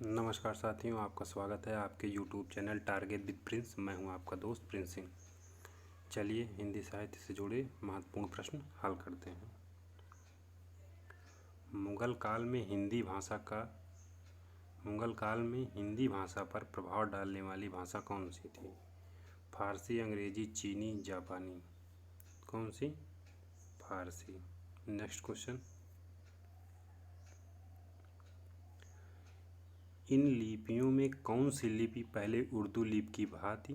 नमस्कार साथियों, आपका स्वागत है आपके YouTube channel target with Prince. मैं हूं आपका दोस्त प्रिंस सिंह। चलिए हिंदी साहित्य से जुड़े महत्वपूर्ण प्रश्न हल करते हैं। मुगल काल में हिंदी भाषा पर प्रभाव डालने वाली भाषा कौन सी थी? फारसी, अंग्रेजी, चीनी, जापानी। कौन सी? फारसी। नेक्स्ट क्वेश्चन, इन लिपियों में कौन सी लिपि पहले उर्दू लिपि की भांति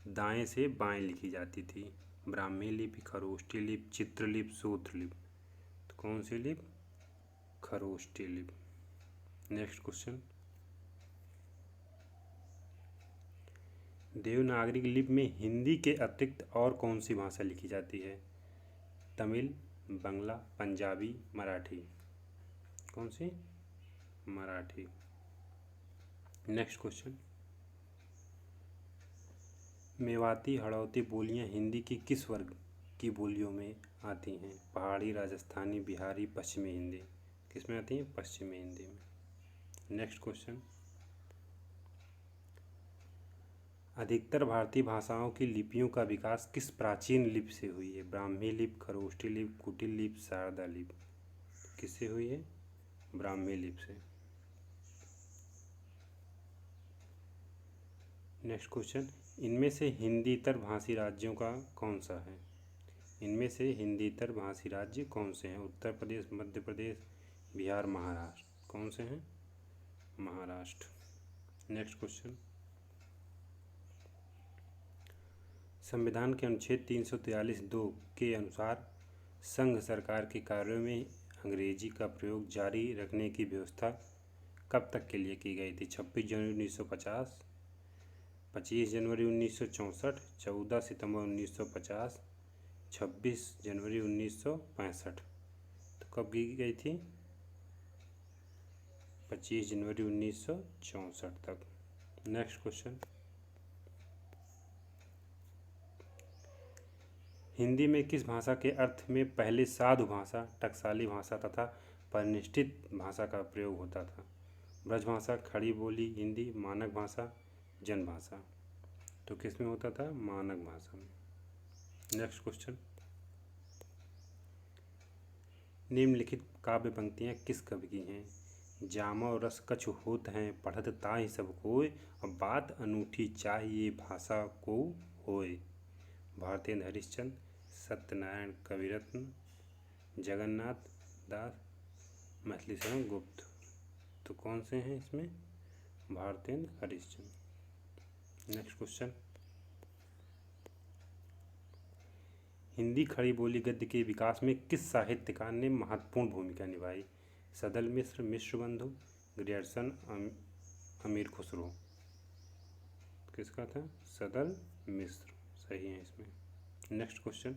दाएं से बाएं लिखी जाती थी? ब्राह्मी लिपि, खरोष्ठी लिपि, चित्रलिपि, सूत्र लिपि। तो कौन सी लिपि? खरोष्ठी लिपि। नेक्स्ट क्वेश्चन, देवनागरी लिपि में हिंदी के अतिरिक्त और कौन सी भाषा लिखी जाती है? तमिल, बंगला, पंजाबी, मराठी। कौन सी? मराठी। नेक्स्ट क्वेश्चन, मेवाती हड़ौती बोलियां हिंदी की किस वर्ग की बोलियों में आती हैं? पहाड़ी, राजस्थानी, बिहारी, पश्चिमी हिंदी। किस में आती हैं? पश्चिमी हिंदी में। नेक्स्ट क्वेश्चन, अधिकतर भारतीय भाषाओं की लिपियों का विकास किस प्राचीन लिपि से हुई है? ब्राह्मी लिपि, खरोष्ठी लिपि, कुटिल लिपि, शारदा लिपि। किससे हुई है? ब्राह्मी लिपि से। नेक्स्ट क्वेश्चन, इनमें से हिंदीतर भाषी राज्यों का कौन सा है? इनमें से हिंदीतर भाषी राज्य कौन से हैं? उत्तर प्रदेश, मध्य प्रदेश, बिहार, महाराष्ट्र। कौन से हैं? महाराष्ट्र। नेक्स्ट क्वेश्चन, संविधान के अनुच्छेद 343(2) के अनुसार संघ सरकार के कार्यों में अंग्रेजी का प्रयोग जारी रखने की व्यवस्था कब तक के लिए की गई थी? 26 जनवरी 1950, 25 जनवरी 1964, 14 सितंबर 1950, 26 जनवरी 1965। तो कब की गई थी? 25 जनवरी 1964 तक। नेक्स्ट क्वेश्चन, हिंदी में किस भाषा के अर्थ में पहले साधु भाषा, टकसाली भाषा तथा परिनिष्ठित भाषा का प्रयोग होता था? ब्रजभाषा, खड़ी बोली हिंदी, मानक भाषा, जनभाषा। तो किस में होता था? मानक भाषा में। नेक्स्ट क्वेश्चन, निम्नलिखित काव्य पंक्तियाँ किस कवि की हैं? जामो रस कछु होत हैं, पढ़त ताहि सब कोय, अब बात अनूठी चाहिए भाषा को होय। भारतेंद्र हरिश्चंद्र, सत्यनारायण कविरत्न, जगन्नाथ दास, मैथिली शरण गुप्त। तो कौन से हैं इसमें? भारतेंद्र हरिश्चंद्र। नेक्स्ट क्वेश्चन, हिंदी खड़ी बोली गद्य के विकास में किस साहित्यकार ने महत्वपूर्ण भूमिका निभाई? सदल मिश्र, मिश्र बंधु, ग्रियर्सन, अमीर खुसरो। किसका था? सदल मिश्र। सही है इसमें। नेक्स्ट क्वेश्चन,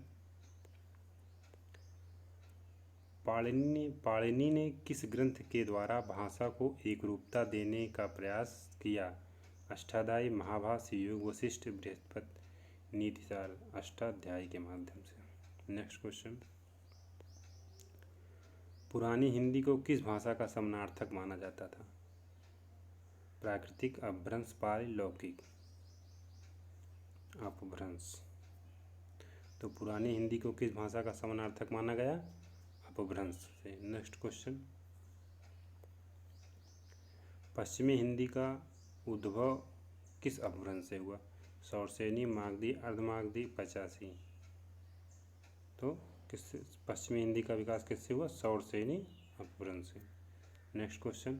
पाणिनि ने किस ग्रंथ के द्वारा भाषा को एकरूपता देने का प्रयास किया? अष्टाध्यायी, महाभाष्य, योग वशिष्ठ, बृहस्पति, नीतिसार। अष्टाध्यायी के माध्यम से। नेक्स्ट क्वेश्चन, पुरानी हिंदी को किस भाषा का समानार्थक माना जाता था? प्राकृतिक, अपभ्रंश, पाली, लौकिक। अपभ्रंश। तो पुरानी हिंदी को किस भाषा का समानार्थक माना गया? अपभ्रंश से। नेक्स्ट क्वेश्चन, पश्चिमी हिंदी का उद्भव किस अपभ्रंश से हुआ? शौरसेनी, मागधी, अर्धमागधी, पचासी। तो किससे पश्चिमी हिंदी का विकास किससे हुआ? शौरसेनी अपभ्रंश से। नेक्स्ट क्वेश्चन,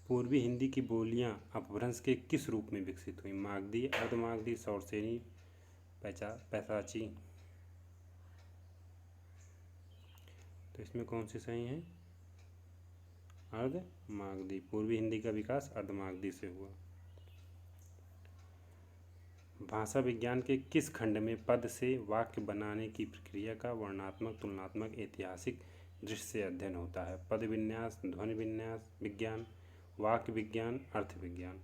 पूर्वी हिंदी की बोलियां अपभ्रंश के किस रूप में विकसित हुई? मागधी, अर्धमागधी, शौरसेनी, पैसाची। तो इसमें कौन सी सही है? अर्धमागधी। पूर्वी हिंदी का विकास अर्धमागधी से हुआ। भाषा विज्ञान के किस खंड में पद से वाक्य बनाने की प्रक्रिया का वर्णनात्मक, तुलनात्मक, ऐतिहासिक दृष्टि से अध्ययन होता है? पद विन्यास, ध्वनि विन्यास विज्ञान, वाक्य विज्ञान, अर्थ विज्ञान।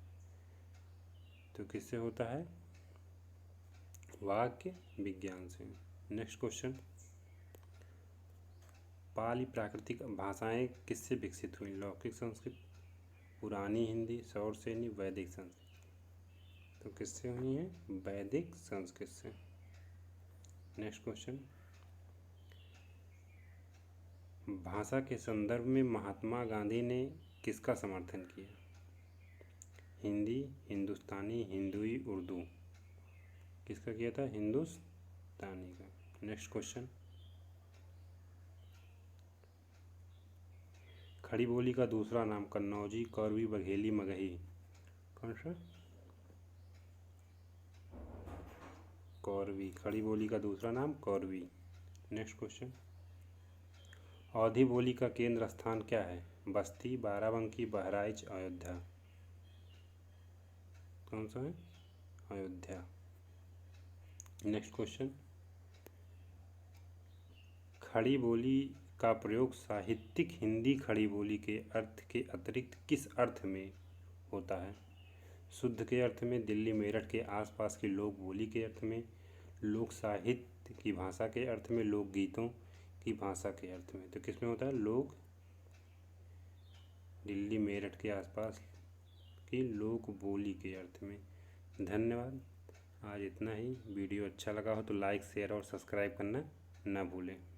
तो किससे होता है? वाक्य विज्ञान से। नेक्स्ट क्वेश्चन, पाली प्राकृतिक भाषाएं किससे विकसित हुई? लौकिक संस्कृत, पुरानी हिंदी, सौरसेनी, वैदिक संस्कृत। तो किससे हुई हैं? वैदिक संस्कृत से। नेक्स्ट क्वेश्चन, भाषा के संदर्भ में महात्मा गांधी ने किसका समर्थन किया? हिंदी, हिंदुस्तानी, हिंदुई, उर्दू। किसका किया था? हिंदुस्तानी का। नेक्स्ट क्वेश्चन, खड़ी बोली का दूसरा नाम? कन्नौजी, कौरवी, बघेली, मगही। कौन सा? कौरवी। खड़ी बोली का दूसरा नाम कौरवी। नेक्स्ट क्वेश्चन, अवधी बोली का केंद्र स्थान क्या है? बस्ती, बाराबंकी, बहराइच, अयोध्या। कौन सा है? अयोध्या। नेक्स्ट क्वेश्चन, खड़ी बोली का प्रयोग साहित्यिक हिंदी खड़ी बोली के अर्थ के अतिरिक्त किस अर्थ में होता है? शुद्ध के अर्थ में, दिल्ली मेरठ के आसपास की लोक बोली के अर्थ में, लोक साहित्य की भाषा के अर्थ में, लोक गीतों की भाषा के अर्थ में। तो किस में होता है? लोक, दिल्ली मेरठ के आसपास की लोक बोली के अर्थ में। धन्यवाद। आज इतना ही। वीडियो अच्छा लगा हो तो लाइक, शेयर और सब्सक्राइब करना ना भूलें।